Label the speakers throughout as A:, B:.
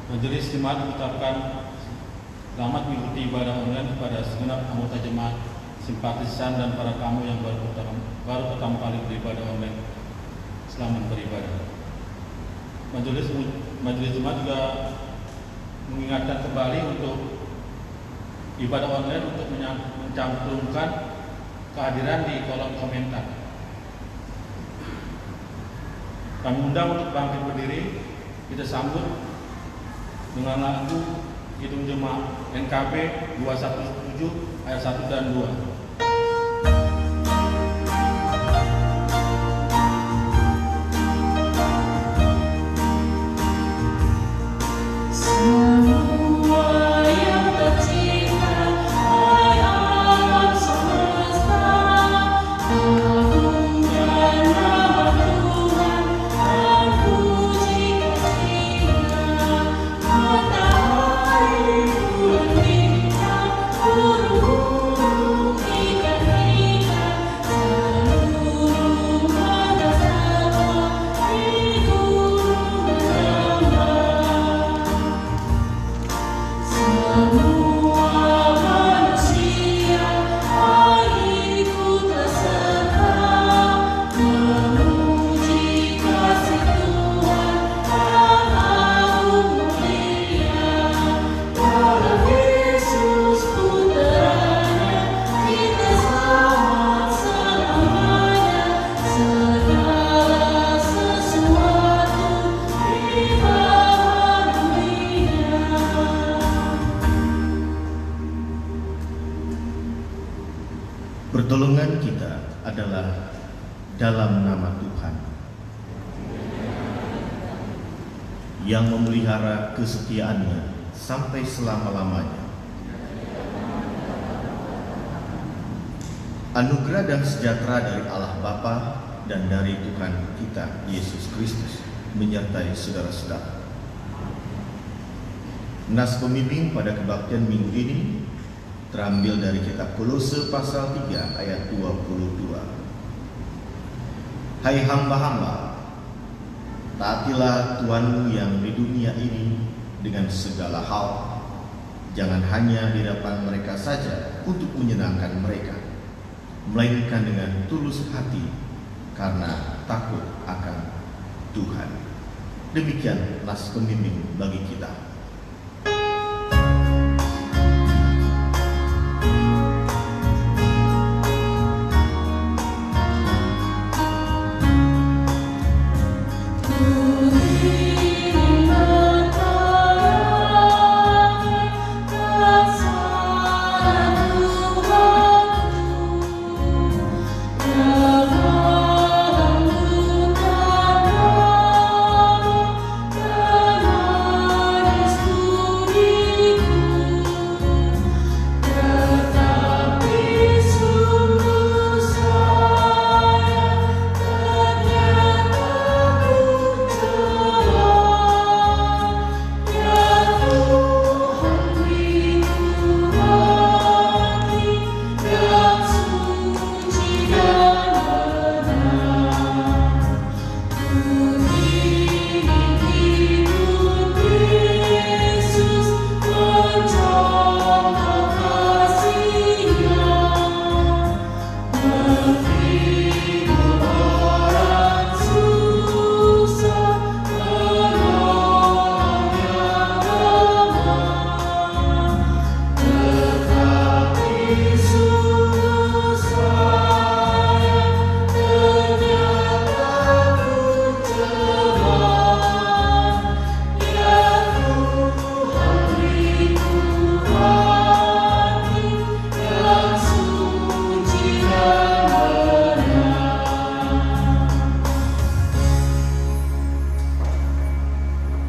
A: Majelis Jemaat mengucapkan selamat mengikuti ibadah online kepada segenap anggota jemaat, simpatisan dan para tamu yang baru pertama kali beribadah online. Selamat beribadah. Majelis Jemaat juga mengingatkan kembali untuk ibadah online untuk mencantumkan kehadiran di kolom komentar. Kami undang untuk bangkit berdiri. Kita sambut dengan lagu Kidung Jemaat NKB 217 ayat 1 dan 2.
B: Pertolongan kita adalah dalam nama Tuhan yang memelihara kesetiaannya sampai selama-lamanya. Anugerah dan sejahtera dari Allah Bapa dan dari Tuhan kita Yesus Kristus menyertai saudara-saudara. Nas pembimbing pada kebaktian minggu ini terambil dari kitab Kolose pasal 3 ayat 22. Hai hamba-hamba, taatilah Tuhanmu yang di dunia ini dengan segala hal, jangan hanya di depan mereka saja untuk menyenangkan mereka, melainkan dengan tulus hati karena takut akan Tuhan. Demikian nas pembimbing bagi kita.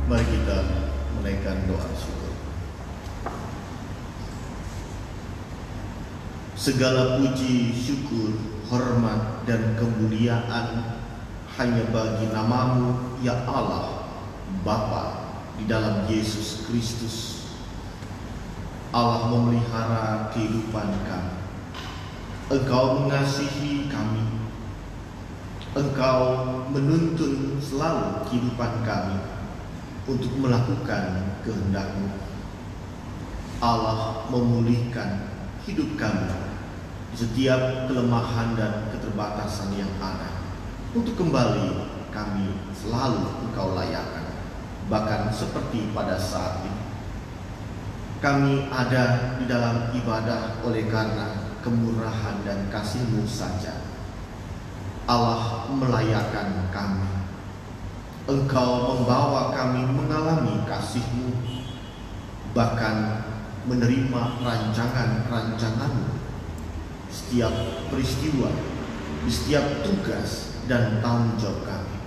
B: Mari kita menaikkan doa syukur. Segala puji, syukur, hormat, dan kemuliaan hanya bagi nama-Mu, ya Allah, Bapa di dalam Yesus Kristus. Allah memelihara kehidupan kami. Engkau mengasihi kami. Engkau menuntun selalu kehidupan kami untuk melakukan kehendak-Mu. Allah memulihkan hidup kami di setiap kelemahan dan keterbatasan yang ada, untuk kembali kami selalu Engkau layakan, bahkan seperti pada saat ini. Kami ada di dalam ibadah oleh karena kemurahan dan kasih-Mu saja. Allah melayakan kami. Engkau membawa kami mengalami kasih-Mu, bahkan menerima rancangan-rancangan-Mu. Setiap peristiwa, di setiap tugas dan tanggung jawab kami.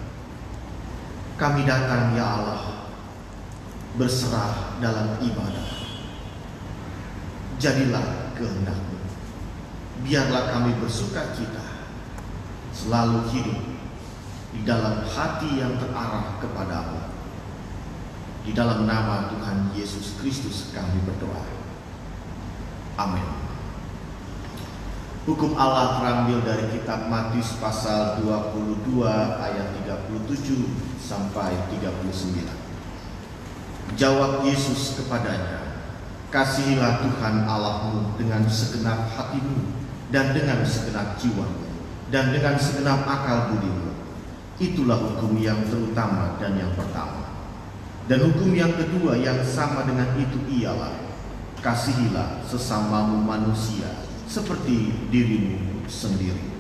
B: Kami datang, ya Allah, berserah dalam ibadah. Jadilah kehendak-Mu. Biarlah kami bersukacita, selalu hidup di dalam hati yang terarah kepada-Mu. Di dalam nama Tuhan Yesus Kristus kami berdoa. Amin. Hukum Allah terambil dari kitab Matius pasal 22 ayat 37 sampai 39. Jawab Yesus kepadanya, "Kasihilah Tuhan Allah-Mu dengan segenap hatimu, dan dengan segenap jiwamu, dan dengan segenap akal budimu. Itulah hukum yang terutama dan yang pertama. Dan hukum yang kedua yang sama dengan itu ialah, kasihilah sesamamu manusia seperti dirimu sendiri."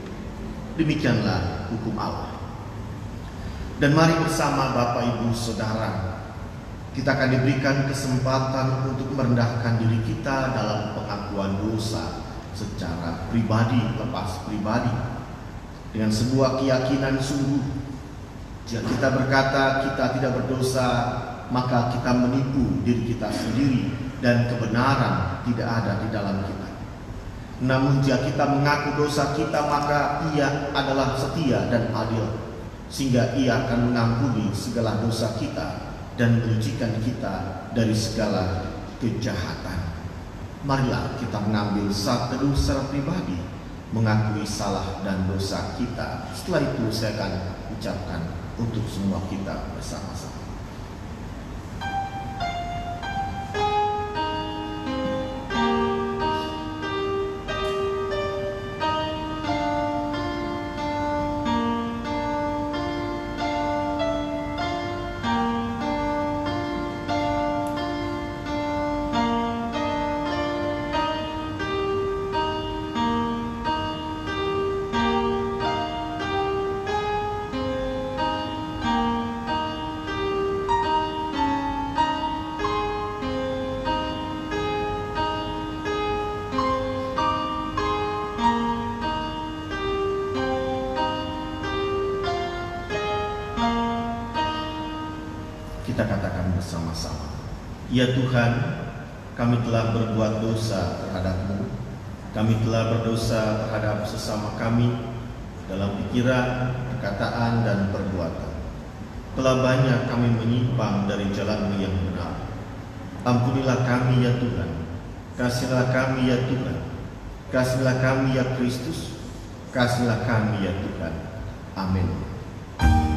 B: Demikianlah hukum Allah. Dan mari bersama Bapak Ibu Saudara, kita akan diberikan kesempatan untuk merendahkan diri kita dalam pengakuan dosa secara pribadi lepas pribadi, dengan sebuah keyakinan sungguh. Jika kita berkata kita tidak berdosa, maka kita menipu diri kita sendiri dan kebenaran tidak ada di dalam kita. Namun jika kita mengaku dosa kita, maka Ia adalah setia dan adil, sehingga Ia akan mengampuni segala dosa kita dan menyucikan kita dari segala kejahatan. Marilah kita mengambil saat teduh secara pribadi, mengakui salah dan dosa kita. Setelah itu saya akan ucapkan untuk semua kita bersama-sama. Kita katakan bersama-sama, "Ya Tuhan, kami telah berbuat dosa terhadap-Mu. Kami telah berdosa terhadap sesama kami dalam pikiran, perkataan, dan perbuatan. Telah banyak kami menyimpang dari jalan-Mu yang benar. Ampunilah kami, ya Tuhan. Kasihilah kami, ya Tuhan. Kasihilah kami, ya Kristus. Kasihilah kami, ya Tuhan. Amin."
C: Tuhan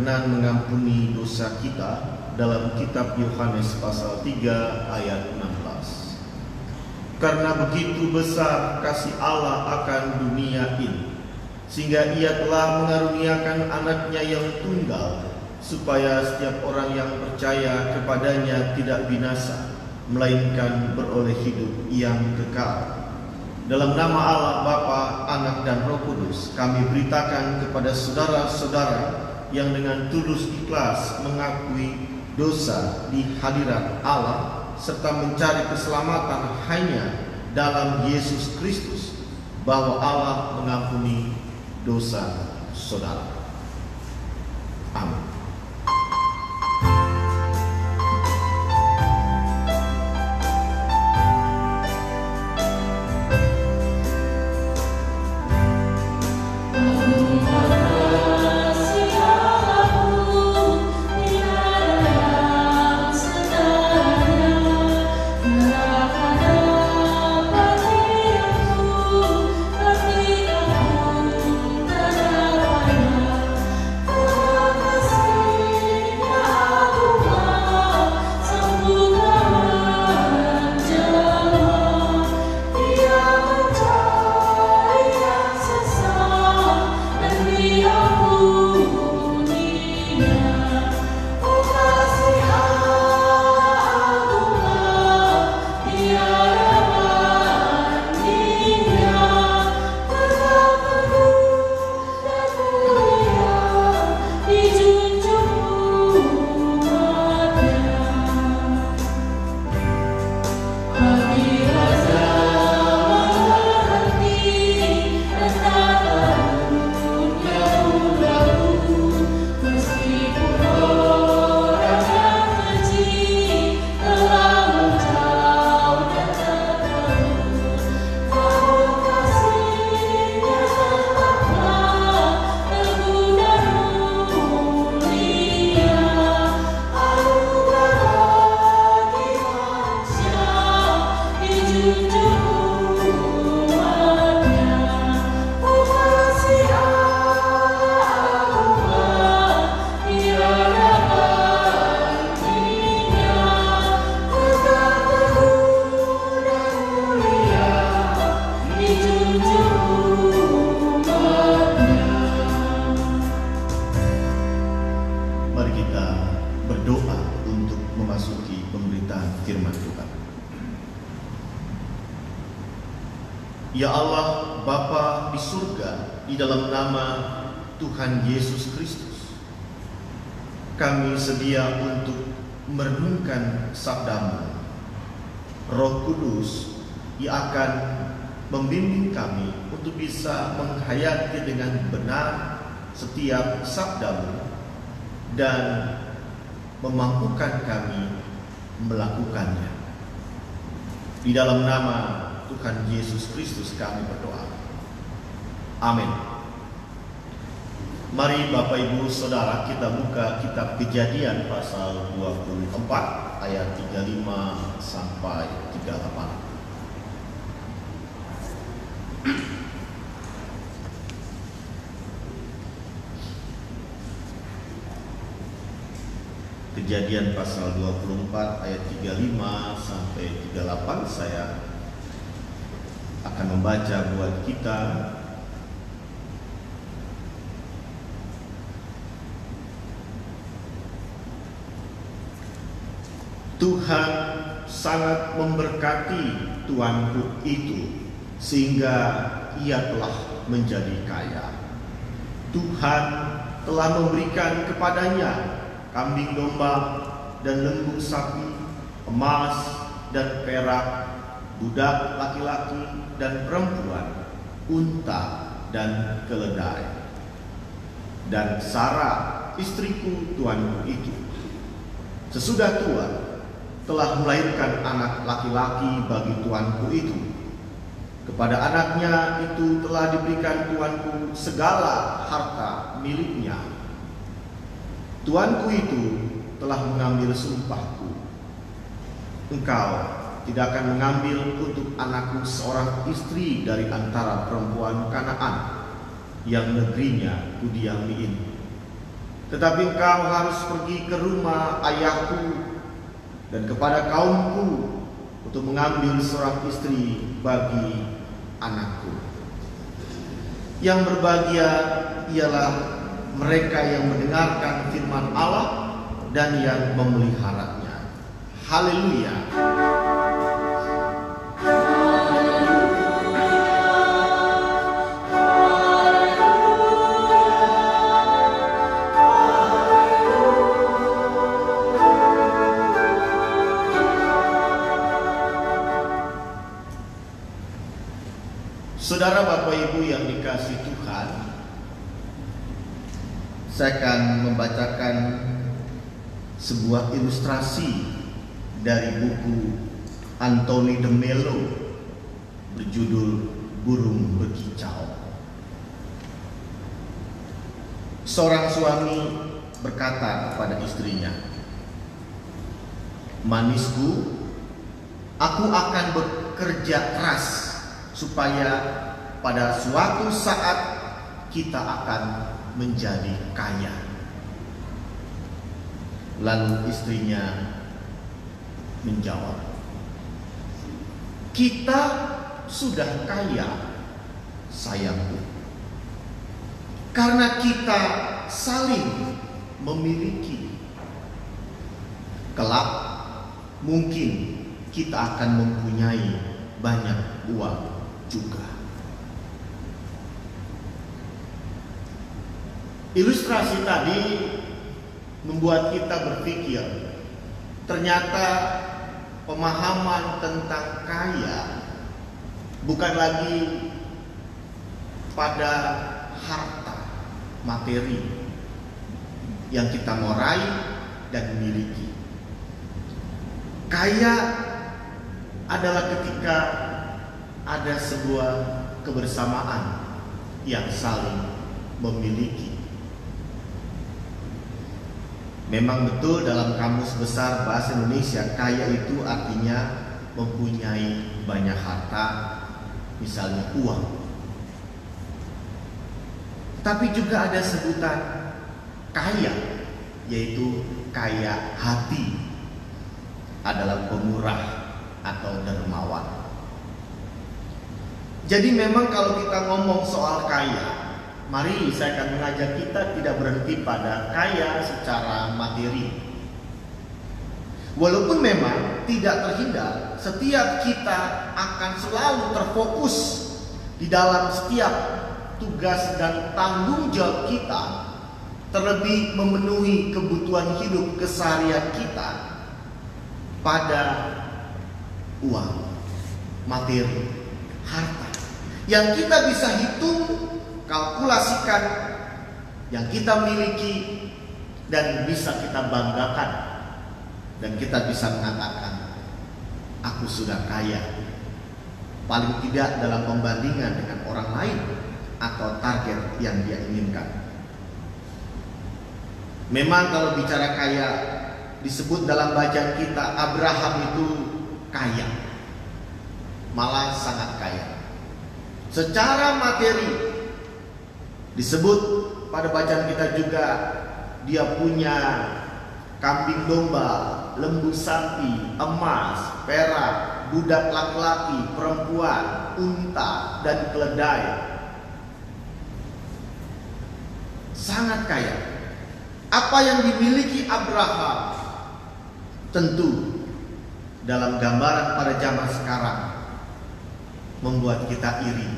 B: berkenan mengampuni dosa kita dalam kitab Yohanes pasal 3 ayat 16. Karena begitu besar kasih Allah akan dunia ini, sehingga Ia telah mengaruniakan anaknya yang tunggal, supaya setiap orang yang percaya kepadanya tidak binasa, melainkan beroleh hidup yang kekal. Dalam nama Allah Bapa, Anak dan Roh Kudus, kami beritakan kepada saudara-saudara yang dengan tulus ikhlas mengakui dosa di hadirat Allah serta mencari keselamatan hanya dalam Yesus Kristus, bahwa Allah mengampuni dosa saudara. Amin. Ya Allah, Bapa di surga, di dalam nama Tuhan Yesus Kristus, kami sedia untuk merenungkan sabda-Mu. Roh Kudus yang akan membimbing kami untuk bisa menghayati dengan benar setiap sabda-Mu dan memampukan kami melakukannya. Di dalam nama Tuhan Yesus Kristus kami berdoa. Amin. Mari Bapak Ibu Saudara, kita buka kitab Kejadian pasal 24 ayat 35 sampai 38. Kejadian pasal 24 ayat 35 sampai 38 saya akan membaca buat kita. Tuhan sangat memberkati tuanku itu sehingga ia telah menjadi kaya. Tuhan telah memberikan kepadanya kambing domba dan lembu sapi, emas dan perak, budak laki-laki dan perempuan, unta dan keledai. Dan Sarah, istriku tuanku itu, sesudah tua, telah melahirkan anak laki-laki bagi tuanku itu. Kepada anaknya itu telah diberikan tuanku segala harta miliknya. Tuanku itu telah mengambil sumpahku. Engkau tidak akan mengambil untuk anakku seorang istri dari antara perempuan Kanaan yang negerinya kudiami ini. tetapi engkau harus pergi ke rumah ayahku dan kepada kaumku untuk mengambil seorang istri bagi anakku. Yang berbahagia ialah mereka yang mendengarkan firman Allah dan yang memeliharanya. Haleluya. Saudara, Bapak Ibu yang dikasihi Tuhan, saya akan membacakan sebuah ilustrasi dari buku Anthony de Mello berjudul Burung Berkicau. Seorang suami berkata kepada istrinya, "Manisku, aku akan bekerja keras supaya pada suatu saat kita akan menjadi kaya." Lalu istrinya menjawab, "Kita sudah kaya, sayangku, karena kita saling memiliki. Kelak mungkin kita akan mempunyai banyak uang juga." Ilustrasi tadi membuat kita berpikir, ternyata pemahaman tentang kaya bukan lagi pada harta materi yang kita mau raih dan miliki. Kaya adalah ketika ada sebuah kebersamaan yang saling memiliki. Memang betul dalam Kamus Besar Bahasa Indonesia, kaya itu artinya mempunyai banyak harta, misalnya uang. Tapi juga ada sebutan kaya, yaitu kaya hati, adalah pemurah atau dermawan. Jadi memang kalau kita ngomong soal kaya, mari saya akan mengajak kita tidak berhenti pada kaya secara materi. Walaupun memang tidak terhindar, setiap kita akan selalu terfokus di dalam setiap tugas dan tanggung jawab kita, terlebih memenuhi kebutuhan hidup keseharian kita pada uang, materi, harta yang kita bisa hitung, kalkulasikan, yang kita miliki dan bisa kita banggakan, dan kita bisa mengatakan, "Aku sudah kaya," paling tidak dalam pembandingan dengan orang lain atau target yang dia inginkan. Memang kalau bicara kaya, disebut dalam bacaan kita Abraham itu kaya, malah sangat kaya. Secara materi disebut pada bacaan kita juga dia punya kambing domba, lembu sapi, emas, perak, budak laki-laki, perempuan, unta, dan keledai. Sangat kaya. Apa yang dimiliki Abraham tentu dalam gambaran pada zaman sekarang membuat kita iri.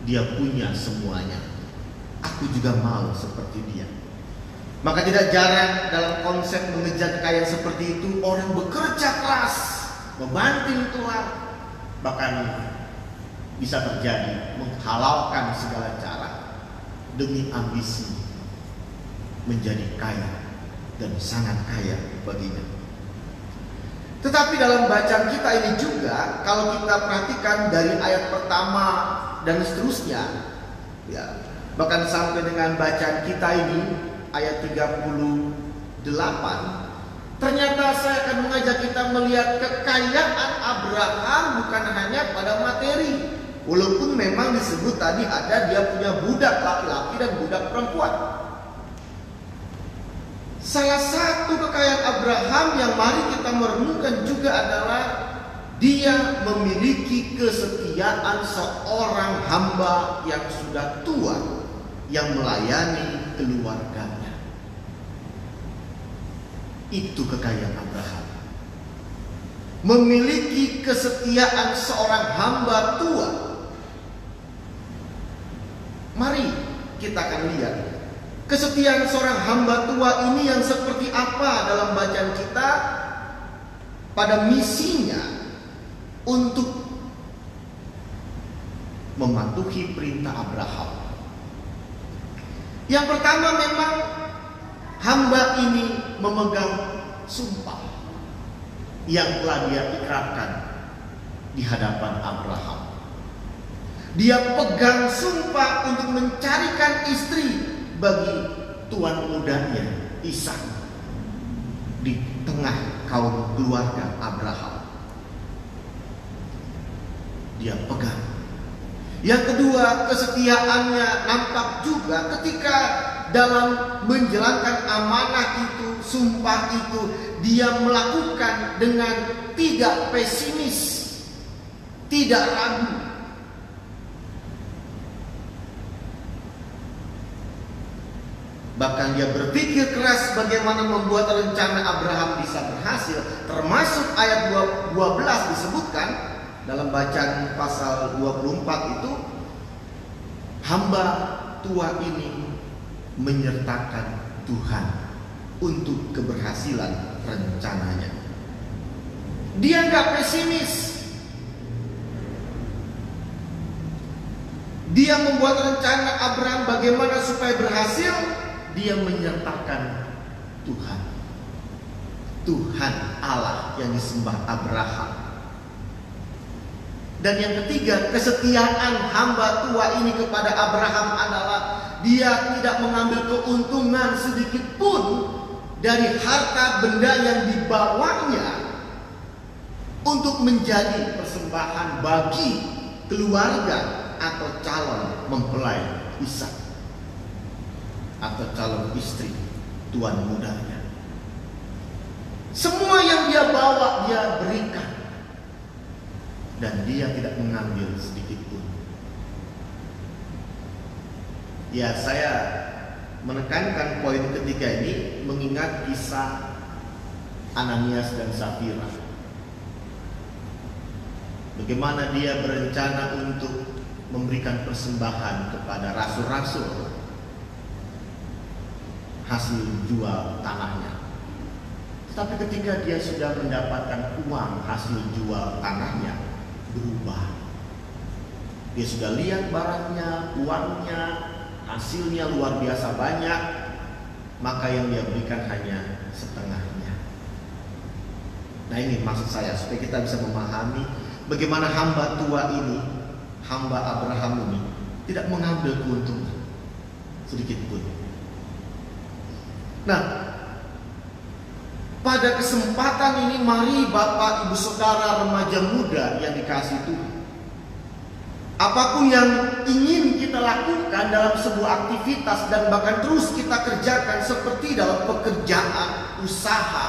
B: Dia punya semuanya. Aku juga mau seperti dia. Maka tidak jarang dalam konsep mengejar kekayaan seperti itu, orang bekerja keras, membanting tulang, bahkan bisa terjadi menghalalkan segala cara demi ambisi menjadi kaya dan sangat kaya baginya. Tetapi dalam bacaan kita ini juga, kalau kita perhatikan dari ayat pertama dan seterusnya, ya, bahkan sampai dengan bacaan kita ini ayat 38, ternyata saya akan mengajak kita melihat kekayaan Abraham bukan hanya pada materi. Walaupun memang disebut tadi ada dia punya budak laki-laki dan budak perempuan. Salah satu kekayaan Abraham yang mari kita merenungkan juga adalah dia memiliki kesetiaan seorang hamba yang sudah tua yang melayani keluarganya. Itu kekayaan Abraham. Memiliki kesetiaan seorang hamba tua. Mari kita akan lihat kesetiaan seorang hamba tua ini yang seperti apa dalam bacaan kita pada misinya untuk mematuhi perintah Abraham. Yang pertama, memang hamba ini memegang sumpah yang telah dia ikrarkan di hadapan Abraham. Dia pegang sumpah untuk mencarikan istri bagi tuan mudanya Ishak di tengah kaum keluarga Abraham. Dia pegang. Yang kedua, kesetiaannya nampak juga ketika dalam menjalankan amanah itu, sumpah itu, dia melakukan dengan tidak pesimis, tidak ragu. Bahkan dia berpikir keras bagaimana membuat rencana Abraham bisa berhasil. Termasuk ayat 12 disebutkan dalam bacaan pasal 24 itu, hamba tua ini menyertakan Tuhan untuk keberhasilan rencananya. Dia nggak pesimis. Dia membuat rencana Abraham bagaimana supaya berhasil. Dia menyertakan Tuhan. Tuhan Allah yang disembah Abraham. Dan yang ketiga, kesetiaan hamba tua ini kepada Abraham adalah dia tidak mengambil keuntungan sedikit pun dari harta benda yang dibawanya untuk menjadi persembahan bagi keluarga atau calon mempelai Ishak atau calon istri tuan mudanya. Semua yang dia bawa dia berikan. Dan dia tidak mengambil sedikit pun. Ya, saya menekankan poin ketiga ini mengingat kisah Ananias dan Safira. Bagaimana dia berencana untuk memberikan persembahan kepada rasul-rasul hasil jual tanahnya. Tapi ketika dia sudah mendapatkan uang hasil jual tanahnya, berubah. Dia sudah lihat barangnya, uangnya, hasilnya luar biasa banyak, maka yang dia berikan hanya setengahnya. Nah, ini maksud saya supaya kita bisa memahami bagaimana hamba tua ini, hamba Abraham ini tidak mengambil keuntungan sedikit pun. Nah, pada kesempatan ini mari Bapak, Ibu, Saudara, remaja muda yang dikasihi Tuhan, apapun yang ingin kita lakukan dalam sebuah aktivitas dan bahkan terus kita kerjakan seperti dalam pekerjaan, usaha,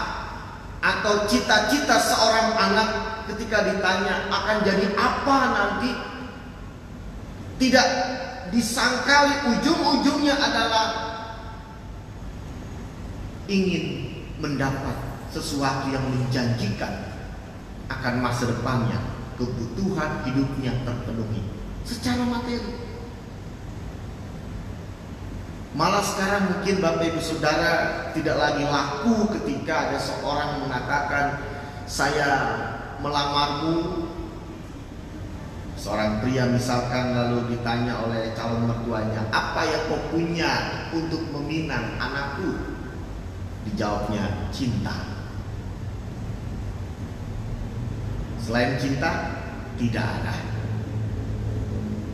B: atau cita-cita seorang anak ketika ditanya akan jadi apa nanti, tidak disangkali ujung-ujungnya adalah ingin mendapat sesuatu yang menjanjikan akan masa depannya, kebutuhan hidupnya terpenuhi secara materi. Malah sekarang mungkin Bapak Ibu Saudara tidak lagi laku ketika ada seorang mengatakan, saya melamarmu. Seorang pria misalkan lalu ditanya oleh calon mertuanya, apa yang kau punya untuk meminang anakku? Dijawabnya, cinta. Selain cinta, tidak ada.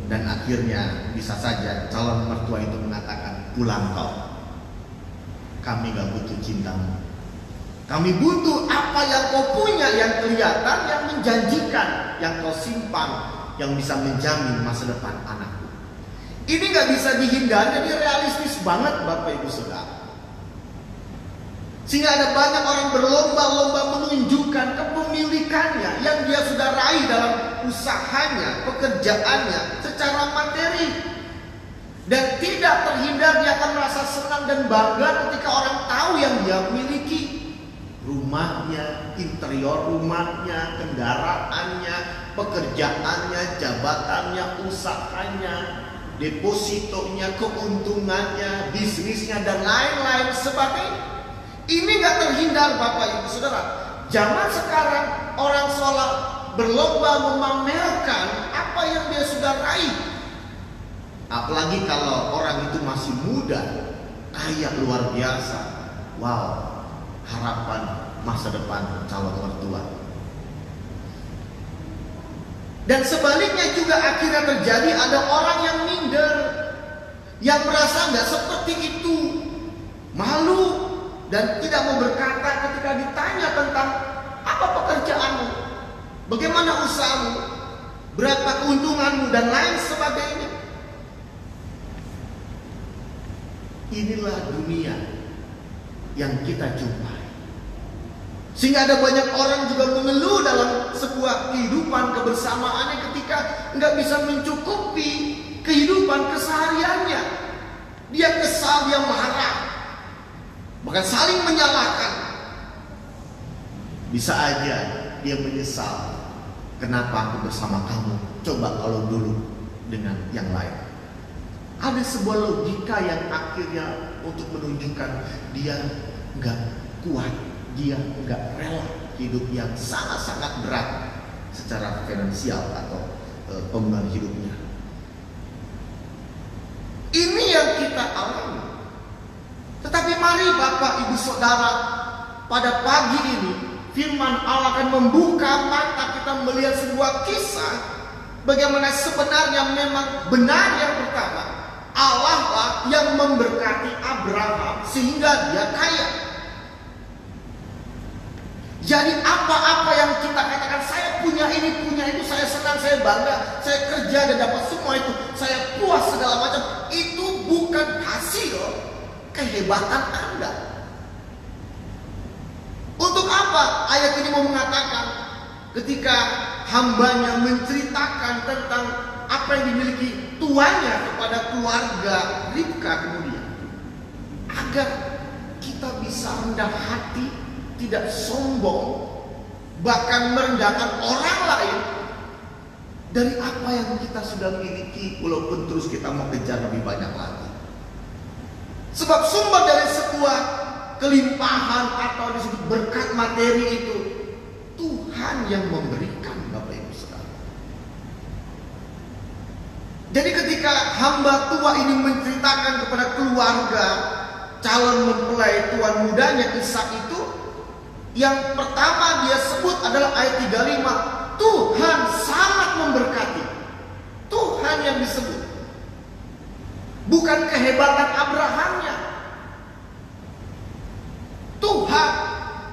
B: Dan akhirnya bisa saja calon mertua itu mengatakan, pulang kau. Kami gak butuh cintamu. Kami butuh apa yang kau punya, yang kelihatan, yang menjanjikan, yang kau simpan, yang bisa menjamin masa depan anakku. Ini gak bisa dihindari, ini realistis banget Bapak Ibu Saudara. Sehingga ada banyak orang berlomba-lomba menunjukkan kepemilikannya yang dia sudah raih dalam usahanya, pekerjaannya, secara materi. Dan tidak terhindar dia akan merasa senang dan bangga ketika orang tahu yang dia miliki. Rumahnya, interior rumahnya, kendaraannya, pekerjaannya, jabatannya, usahanya, depositonya, keuntungannya, bisnisnya, dan lain-lain sebagainya. Ini gak terhindar Bapak Ibu Saudara. Zaman sekarang orang seolah berlomba memamerkan apa yang dia sudah raih. Apalagi kalau orang itu masih muda, kaya luar biasa. Wow, harapan masa depan calon mertua. Dan sebaliknya juga akhirnya terjadi ada orang yang minder, yang merasa gak seperti itu, malu, dan tidak mau berkata ketika ditanya tentang apa pekerjaanmu, bagaimana usahamu, berapa keuntunganmu, dan lain sebagainya. Inilah dunia yang kita jumpai. Sehingga ada banyak orang juga mengeluh dalam sebuah kehidupan kebersamaannya ketika nggak bisa mencukupi kehidupan kesehariannya. Dia kesal, dia marah, bahkan saling menyalahkan. Bisa aja dia menyesal, kenapa aku bersama kamu, coba kalau dulu dengan yang lain. Ada sebuah logika yang akhirnya untuk menunjukkan dia nggak kuat, dia nggak rela hidup yang sangat-sangat berat secara finansial atau pembangunan hidupnya. Ini yang kita alami. Tetapi mari Bapak Ibu Saudara, pada pagi ini firman Allah akan membuka mata kita melihat sebuah kisah bagaimana sebenarnya memang benar yang pertama, Allah lah yang memberkati Abraham sehingga dia kaya. Jadi apa-apa yang kita katakan, saya punya ini, punya itu, saya senang, saya bangga, saya kerja dan dapat semua itu, saya puas segala macam, itu bukan hasil kehebatan Anda. Untuk apa ayat ini mau mengatakan ketika hambanya menceritakan tentang apa yang dimiliki tuannya kepada keluarga Ribka kemudian, agar kita bisa rendah hati, tidak sombong, bahkan merendahkan orang lain dari apa yang kita sudah miliki, walaupun terus kita mau kejar lebih banyak lagi. Sebab sumber dari sebuah kelimpahan atau disebut berkat materi itu Tuhan yang memberikan, Bapak Ibu sekalian. Jadi ketika hamba tua ini menceritakan kepada keluarga calon mempelai tuan mudanya Ishak itu, yang pertama dia sebut adalah ayat 35, Tuhan sangat memberkati. Tuhan yang disebut, bukan kehebatan Abrahamnya. Tuhan,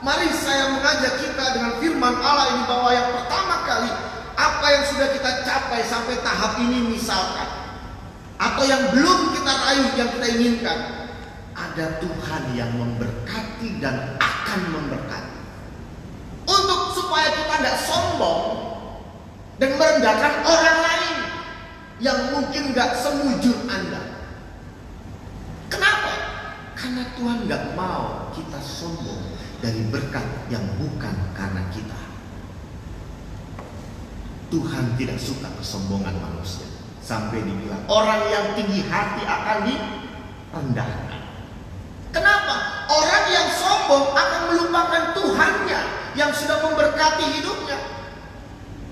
B: mari saya mengajak kita dengan firman Allah ini bahwa yang pertama kali apa yang sudah kita capai sampai tahap ini misalkan, atau yang belum kita raih yang kita inginkan, ada Tuhan yang memberkati dan akan memberkati. Untuk supaya kita tidak sombong dan merendahkan orang lain yang mungkin gak semujur Anda. Kenapa? Karena Tuhan gak mau kita sombong dari berkat yang bukan karena kita. Tuhan tidak suka kesombongan manusia. Sampai dibilang orang yang tinggi hati akan direndahkan. Kenapa? Orang yang sombong akan melupakan Tuhannya yang sudah memberkati hidupnya.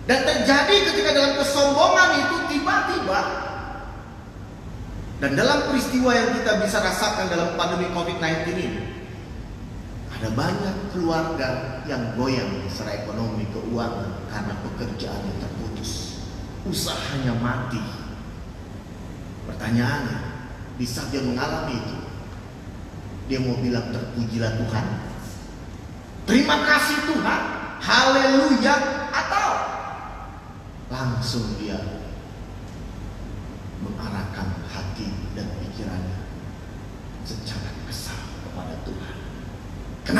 B: Dan terjadi ketika dalam kesombongan itu tiba-tiba, dan dalam peristiwa yang kita bisa rasakan dalam pandemi COVID-19 ini, ada banyak keluarga yang goyang secara ekonomi, keuangan, karena pekerjaannya terputus, usahanya mati. Pertanyaannya, di saat dia mengalami itu, dia mau bilang terpujilah Tuhan, terima kasih Tuhan, haleluya, atau langsung dia mengarahkan hati dan pikirannya secara kesal kepada Tuhan. Kenapa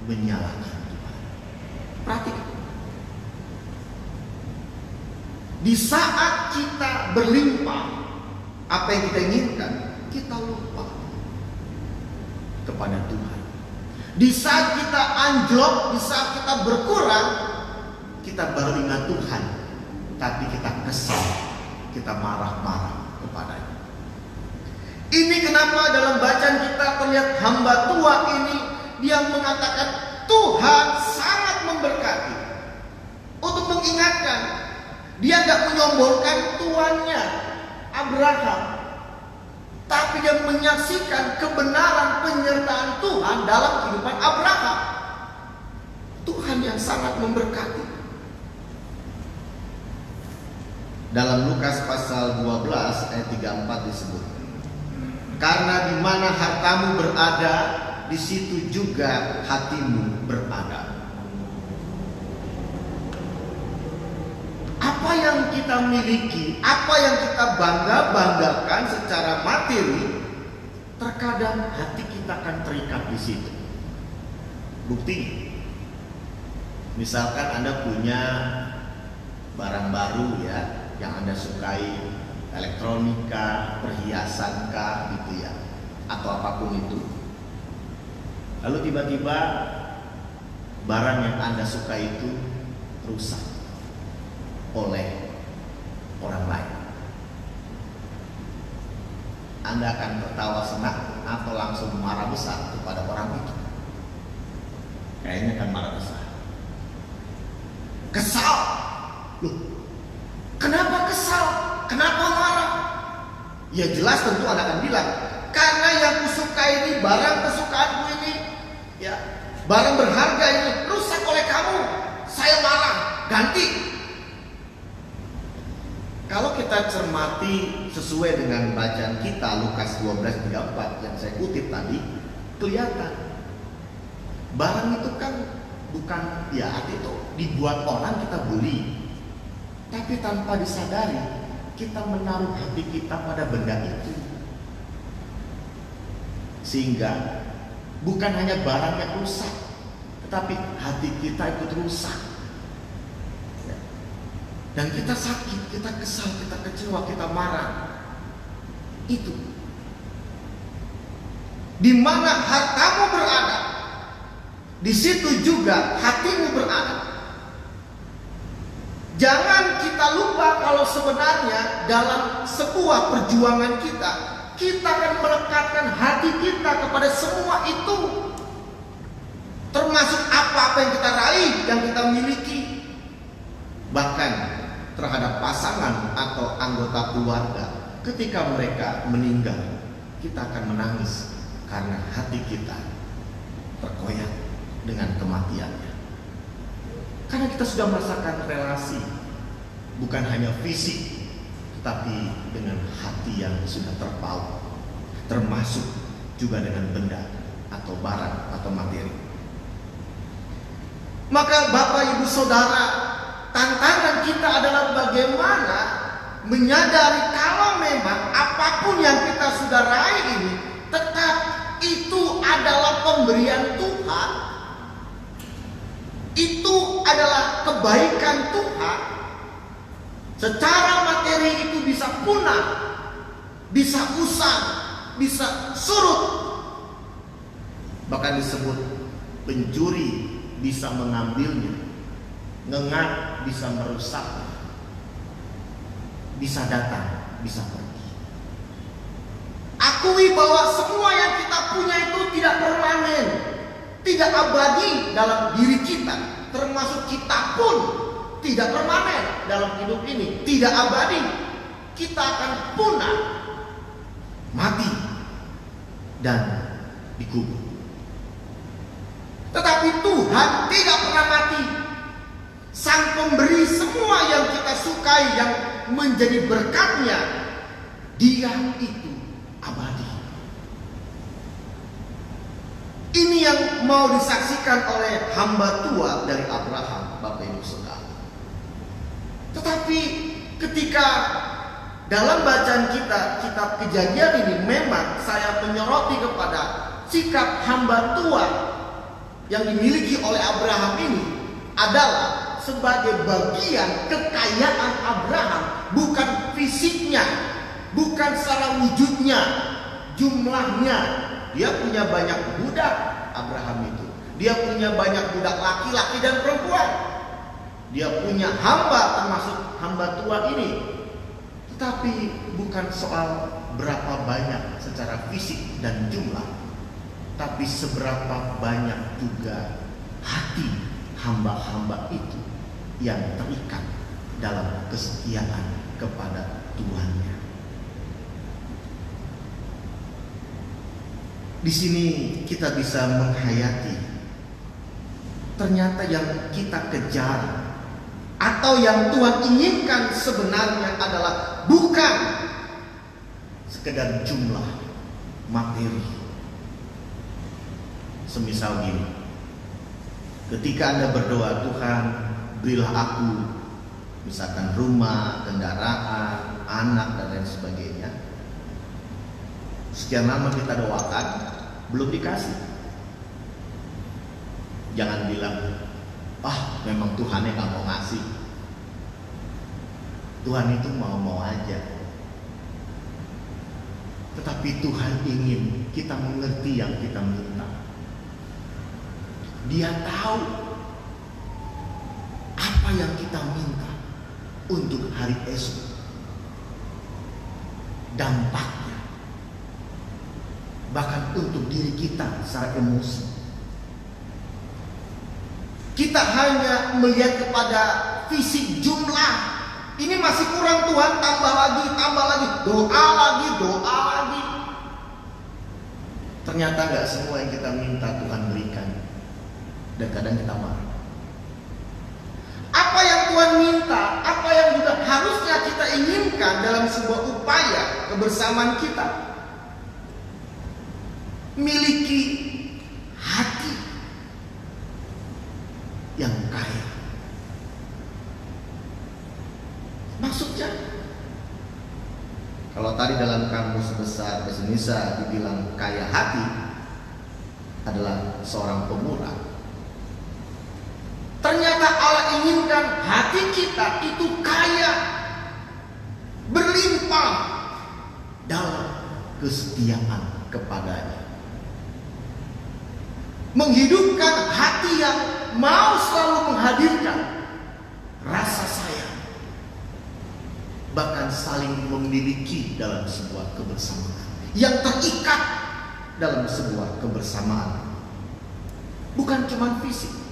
B: menyalahkan Tuhan. Perhatikan. Di saat kita berlimpah, apa yang kita inginkan, kita lupa kepada Tuhan. Di saat kita anjlok, di saat kita berkurang, kita baru ingat Tuhan. Tapi kita kesal, kita marah-marah kepadanya. Ini kenapa dalam bacaan kita terlihat hamba tua ini, dia mengatakan Tuhan sangat memberkati. Untuk mengingatkan, dia gak menyombongkan tuannya Abraham, tapi dia menyaksikan kebenaran penyertaan Tuhan dalam kehidupan Abraham. Tuhan yang sangat memberkati. Dalam Lukas pasal 12 ayat 34 disebut, karena di mana hartamu berada, di situ juga hatimu berada. Apa yang kita miliki, apa yang kita banggakan secara materi, terkadang hati kita akan terikat di situ. Bukti, misalkan Anda punya barang baru ya, yang Anda sukai, elektronika, perhiasan kah gitu ya, atau apapun itu. Lalu tiba-tiba barang yang Anda suka itu rusak oleh orang lain. Anda akan tertawa senang atau langsung marah besar kepada orang itu? Kayaknya akan marah besar. Kesal. Loh, kenapa kesal? Kenapa marah? Ya jelas tentu Anda akan bilang, karena yang kusuka ini, barang kesukaanku ini, ya, barang berharga ini rusak oleh kamu. Saya marah, ganti. Kalau kita cermati sesuai dengan bacaan kita Lukas 12:34 yang saya kutip tadi, kelihatan barang itu kan bukan ya arti itu dibuat orang kita beli, tapi tanpa disadari kita menaruh hati kita pada benda itu, sehingga bukan hanya barang yang rusak, tetapi hati kita ikut rusak. Dan kita sakit, kita kesal, kita kecewa, kita marah. Itu. Di mana hartamu berada, di situ juga hatimu berada. Jangan kita lupa kalau sebenarnya dalam sebuah perjuangan kita akan melekatkan hati kita kepada semua itu. Termasuk apa-apa yang kita raih, yang kita miliki. Bahkan terhadap pasangan atau anggota keluarga, ketika mereka meninggal, kita akan menangis karena hati kita terkoyak dengan kematiannya. Karena kita sudah merasakan relasi, bukan hanya fisik, tetapi dengan hati yang sudah terpaut, termasuk juga dengan benda atau barang atau materi. Maka Bapak Ibu Saudara, tantangan kita adalah bagaimana menyadari kalau memang apapun yang kita sudah raih ini tetap itu adalah pemberian Tuhan. Itu adalah kebaikan Tuhan. Secara materi itu bisa punah, bisa usang, bisa surut. Bahkan disebut pencuri bisa mengambilnya, ngengat bisa merusak, bisa datang, bisa pergi. Akui bahwa semua yang kita punya itu tidak permanen, tidak abadi dalam diri kita. Termasuk kita pun tidak permanen dalam hidup ini, tidak abadi. Kita akan punah, mati, dan dikubur. Tetapi Tuhan tidak pernah mati. Sang pemberi semua yang kita sukai, yang menjadi berkatnya, Dia itu abadi. Ini yang mau disaksikan oleh hamba tua dari Abraham, Bapak Ibu Saudara. Tetapi ketika dalam bacaan kita, kitab Kejadian ini, memang saya menyoroti kepada sikap hamba tua yang dimiliki oleh Abraham ini adalah sebagai bagian kekayaan Abraham, bukan fisiknya, bukan secara wujudnya, jumlahnya. Dia punya banyak budak, Abraham itu. Dia punya banyak budak laki-laki dan perempuan. Dia punya hamba, termasuk hamba tua ini. Tetapi bukan soal berapa banyak secara fisik dan jumlah, tapi seberapa banyak juga hati hamba-hamba itu yang terikat dalam kesetiaan kepada Tuhannya. Di sini kita bisa menghayati ternyata yang kita kejar atau yang Tuhan inginkan sebenarnya adalah bukan sekedar jumlah materi. Semisal gini, ketika Anda berdoa, Tuhan berilah aku misalkan rumah, kendaraan, anak dan lain sebagainya. Sekian lama kita doakan, belum dikasih. Jangan bilang, memang Tuhan yang gak mau ngasih. Tuhan itu mau-mau aja. Tetapi Tuhan ingin kita mengerti yang kita minta. Dia tahu apa yang kita minta untuk hari esok. Dampaknya. Bahkan untuk diri kita secara emosi. Kita hanya melihat kepada fisik jumlah. Ini masih kurang, Tuhan, tambah lagi. Doa lagi. Ternyata gak semua yang kita minta Tuhan berikan. Dan kadang kita marah. Apa yang Tuhan minta, apa yang juga harusnya kita inginkan dalam sebuah upaya kebersamaan kita, miliki hati yang kaya. Maksudnya, kalau tadi dalam kamus besar bahasa Indonesia dibilang kaya hati adalah seorang pemurah. Ternyata Allah inginkan hati kita itu kaya, berlimpah dalam kesetiaan kepadanya. Menghidupkan hati yang mau selalu menghadirkan rasa sayang, bahkan saling memiliki dalam sebuah kebersamaan yang terikat dalam sebuah kebersamaan, bukan cuma fisik.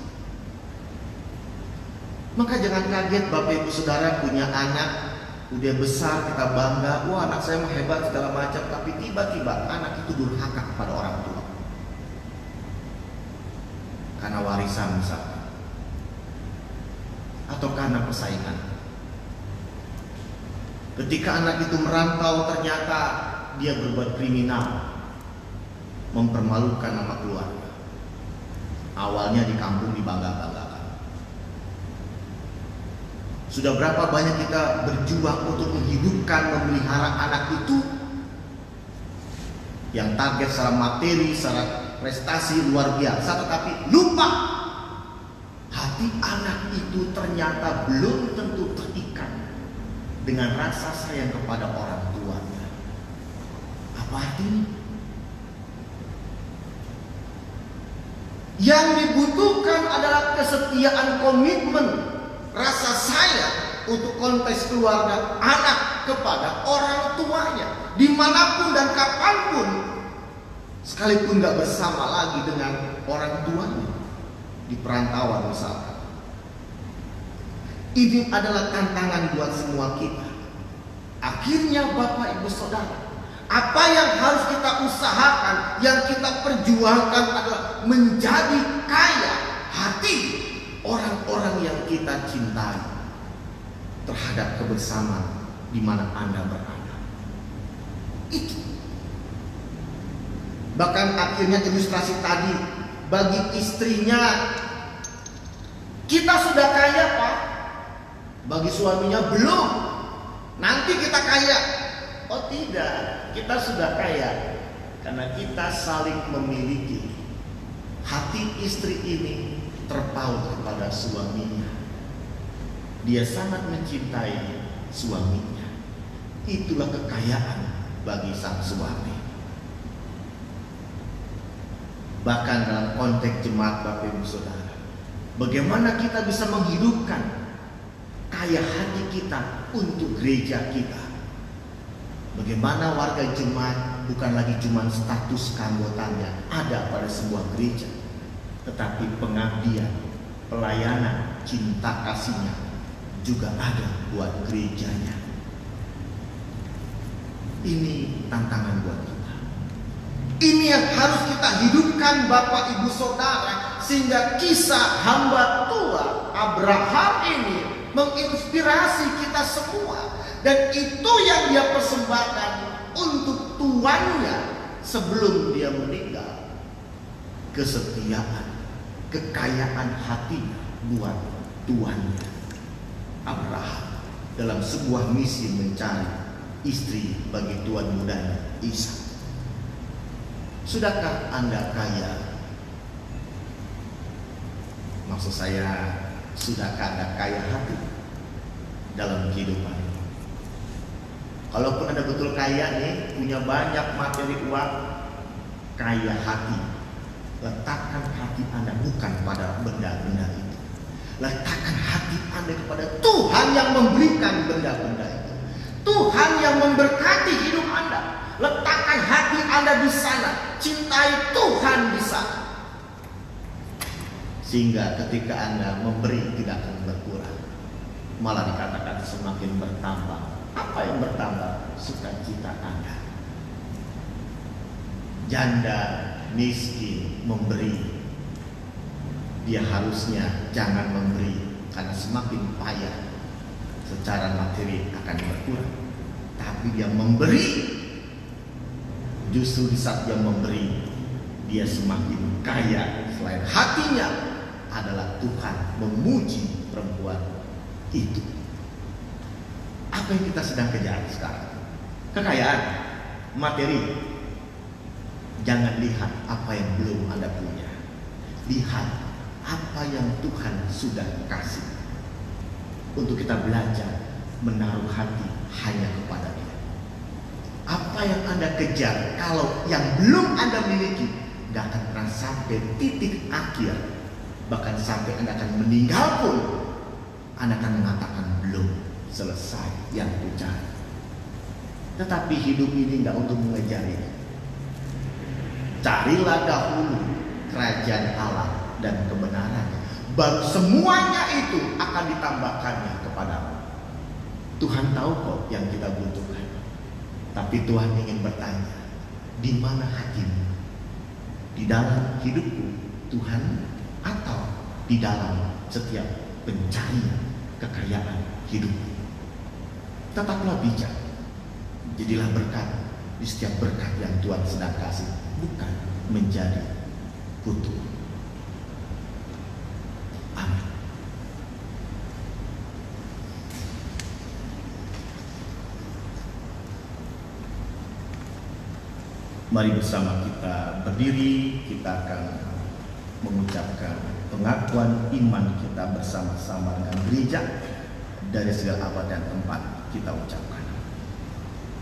B: Maka jangan kaget Bapak Ibu Saudara punya anak udah besar, kita bangga, wah anak saya mah hebat segala macam, tapi tiba-tiba anak itu durhaka kepada orang tua karena warisan misalkan, atau karena persaingan. Ketika anak itu merantau, ternyata dia berbuat kriminal, mempermalukan nama keluarga. Awalnya di kampung dibangga-banggakan. Sudah berapa banyak kita berjuang untuk menghidupkan, memelihara anak itu yang target secara materi, secara prestasi luar biasa, tetapi lupa hati anak itu ternyata belum tentu terikat dengan rasa sayang kepada orang tuanya. Apa artinya? Yang dibutuhkan adalah kesetiaan, komitmen, rasa sayang untuk konteks keluarga anak kepada orang tuanya, dimanapun dan kapanpun, sekalipun gak bersama lagi dengan orang tuanya di perantauan misalkan. Ini adalah tantangan buat semua kita. Akhirnya Bapak Ibu Saudara, apa yang harus kita usahakan, yang kita perjuangkan adalah menjadi kaya hati orang-orang yang kita cintai terhadap kebersamaan di mana Anda berada. Itu. Bahkan akhirnya ilustrasi tadi, bagi istrinya, kita sudah kaya Pak. Bagi suaminya belum. Nanti kita kaya. Oh tidak, kita sudah kaya karena kita saling memiliki. Hati istri ini terpaut kepada suaminya. Dia sangat mencintai suaminya. Itulah kekayaan bagi sang suami. Bahkan dalam konteks jemaat Bapak Ibu Saudara, bagaimana kita bisa menghidupkan kaya hati kita untuk gereja kita. Bagaimana warga jemaat bukan lagi cuma status keanggotaannya ada pada sebuah gereja, tetapi pengabdian, pelayanan, cinta kasihnya juga ada buat gerejanya. Ini tantangan buat kita. Ini yang harus kita hidupkan Bapak Ibu Saudara, sehingga kisah hamba tua Abraham ini menginspirasi kita semua. Dan itu yang dia persembahkan untuk tuannya sebelum dia meninggal. Kesetiaan, kekayaan hatinya buat tuannya Abraham dalam sebuah misi mencari istri bagi tuan mudanya Ishak. Sudahkah Anda kaya? Maksud saya, sudahkah Anda kaya hati dalam kehidupan? Kalaupun Anda betul kaya nih, punya banyak materi uang, kaya hati, letakkan hati Anda bukan pada benda-benda itu. Letakkan hati Anda kepada Tuhan yang memberikan benda-benda itu. Tuhan yang memberkati hidup Anda. Letakkan hati Anda di sana. Cintai Tuhan di sana. Sehingga ketika Anda memberi tidak akan berkurang, malah dikatakan semakin bertambah. Apa yang bertambah? Sukacita Anda. Janda miskin memberi, dia harusnya jangan memberi, karena semakin payah secara materi akan berkurang. Tapi dia memberi, justru di saat dia memberi, dia semakin kaya. Selain hatinya adalah Tuhan memuji perempuan itu. Apa yang kita sedang kejar sekarang? Kekayaan, materi. Jangan lihat apa yang belum Anda punya. Lihat apa yang Tuhan sudah kasih. Untuk kita belajar menaruh hati hanya kepada Dia. Apa yang Anda kejar, kalau yang belum Anda miliki, tidak akan pernah sampai titik akhir. Bahkan sampai Anda akan meninggal pun, Anda akan mengatakan belum selesai yang kucari. Tetapi hidup ini tidak untuk mengejar ini. Carilah dahulu kerajaan Allah dan kebenaran, baru semuanya itu akan ditambahkannya kepadamu. Tuhan tahu kok yang kita butuhkan. Tapi Tuhan ingin bertanya, di mana hatimu? Di dalam hidupku Tuhan, atau di dalam setiap pencarian kekayaan hidupku? Tetaplah bijak, jadilah berkat di setiap berkat yang Tuhan sedang kasih, bukan menjadi kutuk. Amin. Mari bersama kita berdiri, kita akan mengucapkan pengakuan iman kita bersama-sama dengan gereja. Dari segala abad dan tempat kita ucapkan,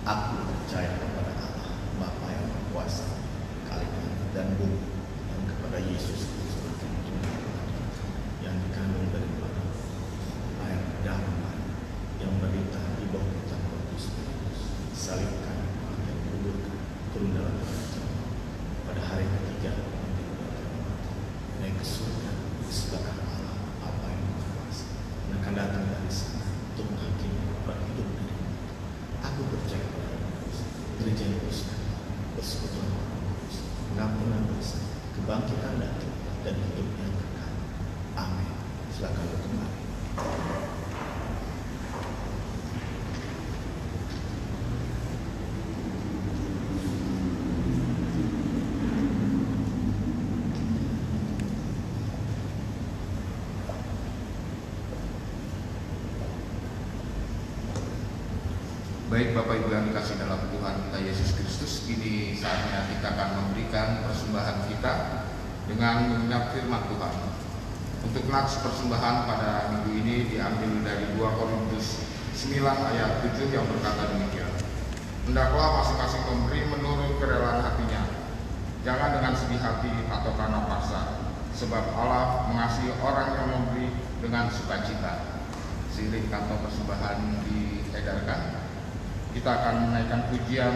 B: aku percaya kepada Allah Bapa yang Maha Kuasa, kali dan bumi, dan kepada Yesus Kristus yang dikandung dari Maria, air damai, yang menderita di bawah campur Kristus, salibkan, yang kuburkan, turun dalam kerajaan, pada hari ketiga naik ke surga di sebelah Allah Bapa yang Maha Kuasa, dan akan datang dari sana untuk menghakimi orang hidup dan mati. Aku percaya pada gereja yang kudus, persekutuan orang kudus, pengampunan dosa, kebangkitan dan hidup yang kekal. Amin. Silakan kembali.
C: Baik Bapak Ibu yang dikasih dalam Tuhan kita Yesus Kristus, kini saatnya kita akan memberikan persembahan kita dengan mengingat firman Tuhan. Untuk nats persembahan pada minggu ini diambil dari 2 Korintus 9 ayat 7 yang berkata demikian. Hendaklah masing-masing memberi menurut kerelaan hatinya, jangan dengan sedih hati atau karena paksa, sebab Allah mengasihi orang yang memberi dengan sukacita. Seiring kantong persembahan diedarkan, kita akan menaikkan pujian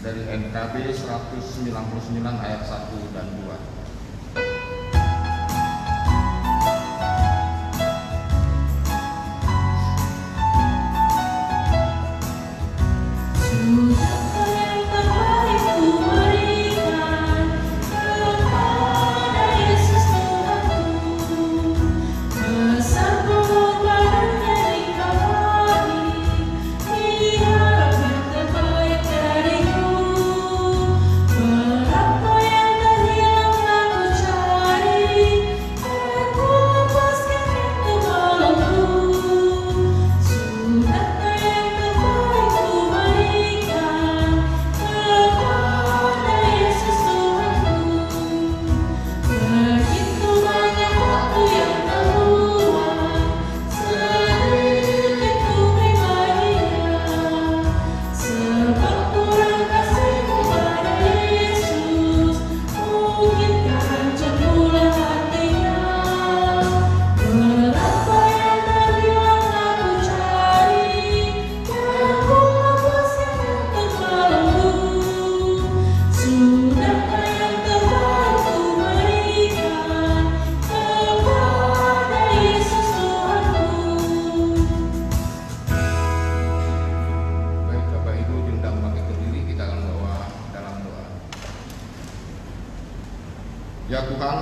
C: dari NKB 199 ayat 1 dan 2. Ya Tuhan,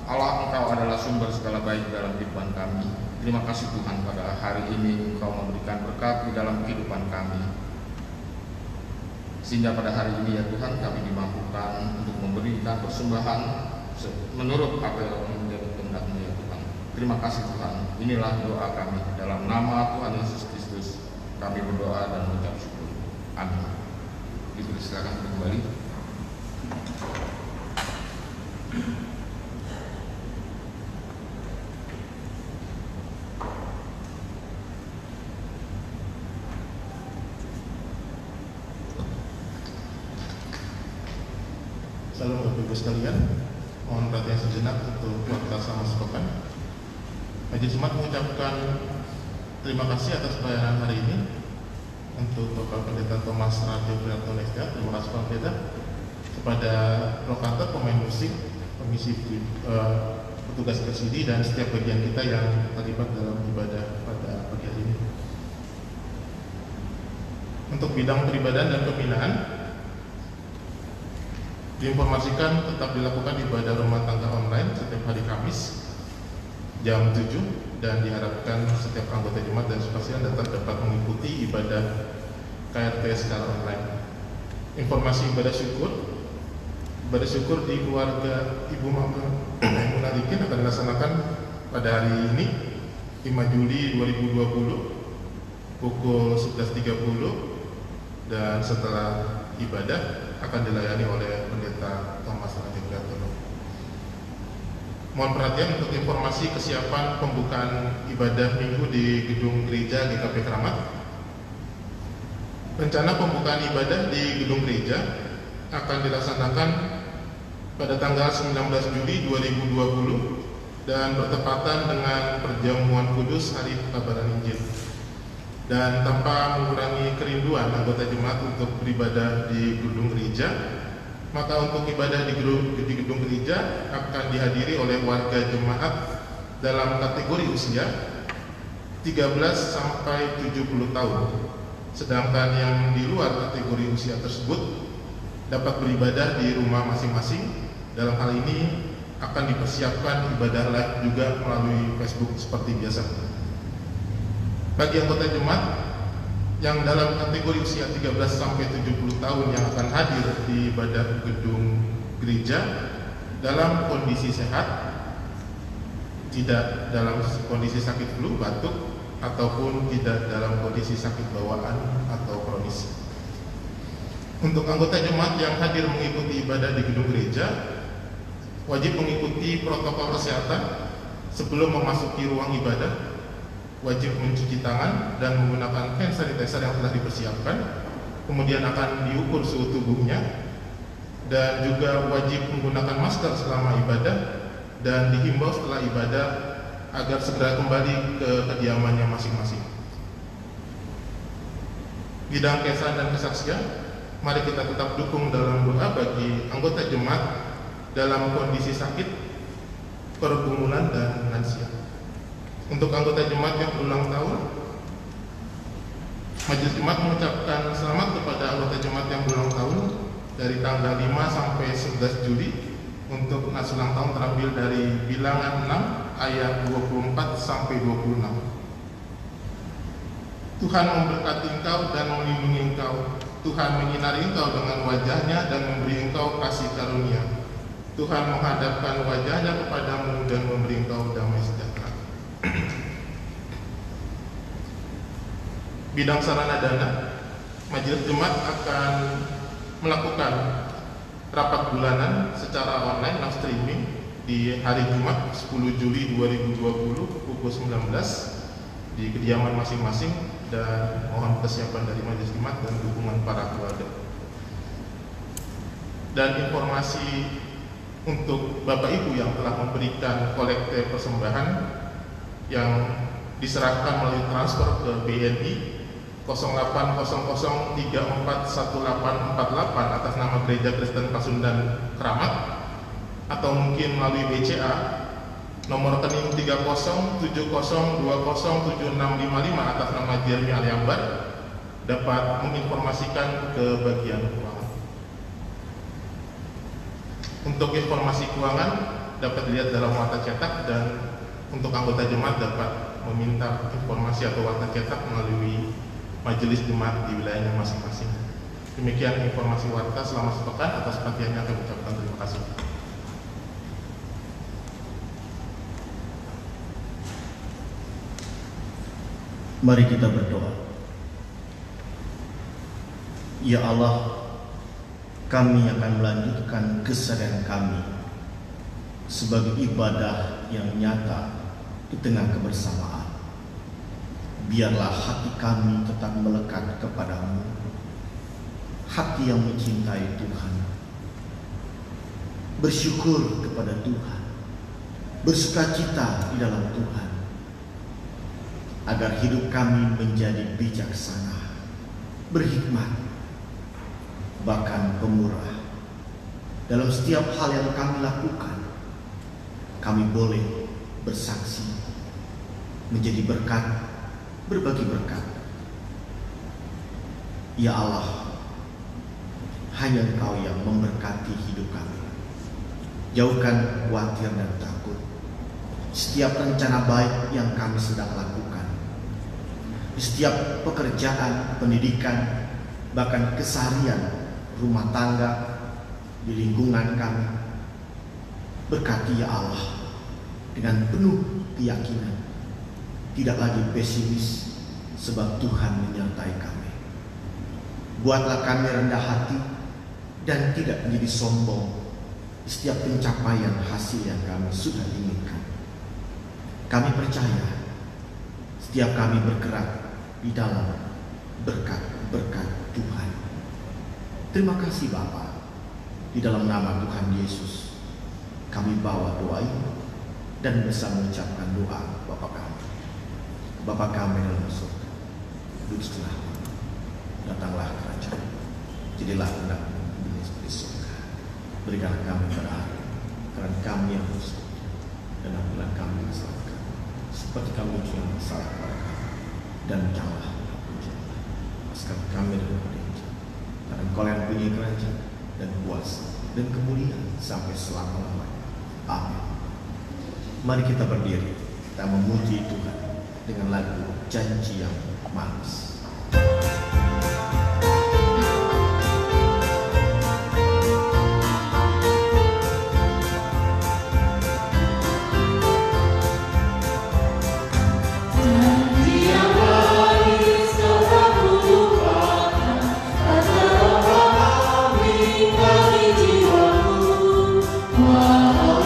C: Allah, Engkau adalah sumber segala baik dalam kehidupan kami. Terima kasih Tuhan, pada hari ini Engkau memberikan berkat di dalam kehidupan kami. Sehingga pada hari ini ya Tuhan, kami dimampukan untuk memberikan persembahan menurut apa yang menjadi kehendak-Mu ya Tuhan. Terima kasih Tuhan. Inilah doa kami dalam nama Tuhan Yesus Kristus. Kami berdoa dan mengucap syukur. Amin. Dipersilakan kembali.
D: Salam Bapak Ibu sekalian, mohon perhatian sejenak untuk waktu sama sepekan. Majelis Jemaat mengucapkan terima kasih atas pelayanan hari ini untuk Bapak Pendeta Thomas Radio Prianto Nextia. Terima kasih Pak Pendeta, kepada lokator, pemain musik, komisi petugas presidi dan setiap bagian kita yang terlibat dalam ibadah pada pagi hari ini. Untuk bidang peribadahan dan pembinaan, diinformasikan tetap dilakukan ibadah rumah tangga online setiap hari Kamis jam 7 dan diharapkan setiap anggota jemaat dan simpatisan dapat mengikuti ibadah KRT secara online. Informasi ibadah syukur di keluarga Ibu Mama Maimunah Rikin akan dilaksanakan pada hari ini 5 Juli 2020 pukul 11.30 dan setelah ibadah akan dilayani oleh Pendeta Thomas Raditya. Mohon perhatian untuk informasi kesiapan pembukaan ibadah minggu di gedung gereja GKP Keramat. Rencana pembukaan ibadah di gedung gereja akan dilaksanakan pada tanggal 19 Juli 2020 dan bertepatan dengan perjamuan kudus hari pekabaran Injil. Dan tanpa mengurangi kerinduan anggota jemaat untuk beribadah di gedung gereja, maka untuk ibadah di gedung gereja akan dihadiri oleh warga jemaat dalam kategori usia 13 sampai 70 tahun. Sedangkan yang di luar kategori usia tersebut dapat beribadah di rumah masing-masing. Dalam hal ini akan dipersiapkan ibadah live juga melalui Facebook seperti biasa. Bagi anggota jemaat yang dalam kategori usia 13 sampai 70 tahun yang akan hadir di ibadah gedung gereja dalam kondisi sehat, tidak dalam kondisi sakit flu, batuk, ataupun tidak dalam kondisi sakit bawaan atau kronis. Untuk anggota jemaat yang hadir mengikuti ibadah di gedung gereja wajib mengikuti protokol kesehatan sebelum memasuki ruang ibadah, wajib mencuci tangan dan menggunakan hand sanitizer yang telah dipersiapkan, kemudian akan diukur suhu tubuhnya, dan juga wajib menggunakan masker selama ibadah, dan dihimbau setelah ibadah agar segera kembali ke kediamannya masing-masing. Bidang kesan dan kesaksian, mari kita tetap dukung dalam doa bagi anggota jemaat dalam kondisi sakit, pergumulan, dan lansia. Untuk anggota jemaat yang berulang tahun, Majelis Jemaat mengucapkan selamat kepada anggota jemaat yang berulang tahun dari tanggal 5 sampai 11 Juli. Untuk nas ulang tahun terambil dari Bilangan 6 ayat 24 sampai 26. Tuhan memberkati engkau dan melindungi engkau. Tuhan menyinari engkau dengan wajahnya dan memberi engkau kasih karunia. Tuhan menghadapkan wajahnya kepadamu dan memberi engkau damai sejahtera. Bidang sarana dana, Majelis Jemaat akan melakukan rapat bulanan secara online live streaming di hari Jumat 10 Juli 2020 pukul 19 di kediaman masing-masing, dan mohon kesiapan dari Majelis Jemaat dan dukungan para keluarga. Dan informasi untuk Bapak Ibu yang telah memberikan kolekte persembahan yang diserahkan melalui transfer ke BNI 0800341848 atas nama Gereja Kristen Pasundan Kramat, atau mungkin melalui BCA nomor rekening 3070207655 atas nama Jeremy Aliambar, dapat menginformasikan ke bagian keuangan. Untuk informasi keuangan dapat dilihat dalam watak cetak, dan untuk anggota jemaat dapat meminta informasi atau watak cetak melalui Majelis Jemaat di wilayahnya masing-masing. Demikian informasi warta selama sepekan. Atas perhatiannya kami ucapkan terima kasih.
B: Mari kita berdoa. Ya Allah, kami akan melanjutkan keseharian kami sebagai ibadah yang nyata di tengah kebersamaan. Biarlah hati kami tetap melekat kepadamu, hati yang mencintai Tuhan, bersyukur kepada Tuhan, bersukacita di dalam Tuhan, agar hidup kami menjadi bijaksana, berhikmat, bahkan pemurah. Dalam setiap hal yang kami lakukan, kami boleh bersaksi, menjadi berkat, berbagi berkat. Ya Allah, hanya Engkau yang memberkati hidup kami. Jauhkan khawatir dan takut. Setiap rencana baik yang kami sedang lakukan, di setiap pekerjaan, pendidikan, bahkan keseharian rumah tangga, di lingkungan kami, berkati ya Allah dengan penuh keyakinan, tidak lagi pesimis, sebab Tuhan menyertai kami. Buatlah kami rendah hati dan tidak menjadi sombong di setiap pencapaian hasil yang kami sudah inginkan. Kami percaya setiap kami bergerak di dalam berkat-berkat Tuhan. Terima kasih Bapa. Di dalam nama Tuhan Yesus kami bawa doa ini dan bisa mengucapkan doa Bapa kami. Bapa kami dalam surga, kuduslah, datanglah kerajaan, jadilah kehendak-Mu di seperti surga. Berikanlah kami pada hari karena kami yang rusak, dan ampunilah kami kesalahan seperti kami juga bersalah kepada kami, dan janganlah lepaskan kami dari kemudian, karena Engkau yang punya kerajaan dan kuasa dan kemuliaan sampai selama-lamanya. Amin. Mari kita berdiri, kita memuji Tuhan dengan lagu Janji yang Manis.
E: Wow.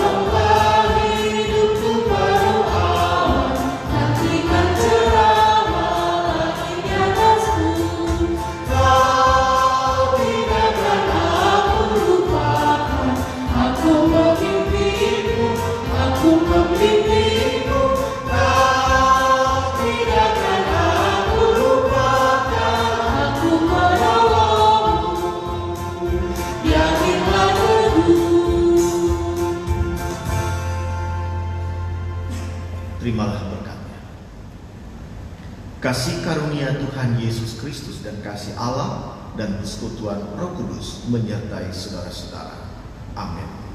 B: Kasih karunia Tuhan Yesus Kristus dan kasih Allah dan persekutuan Roh Kudus menyertai saudara-saudara. Amin.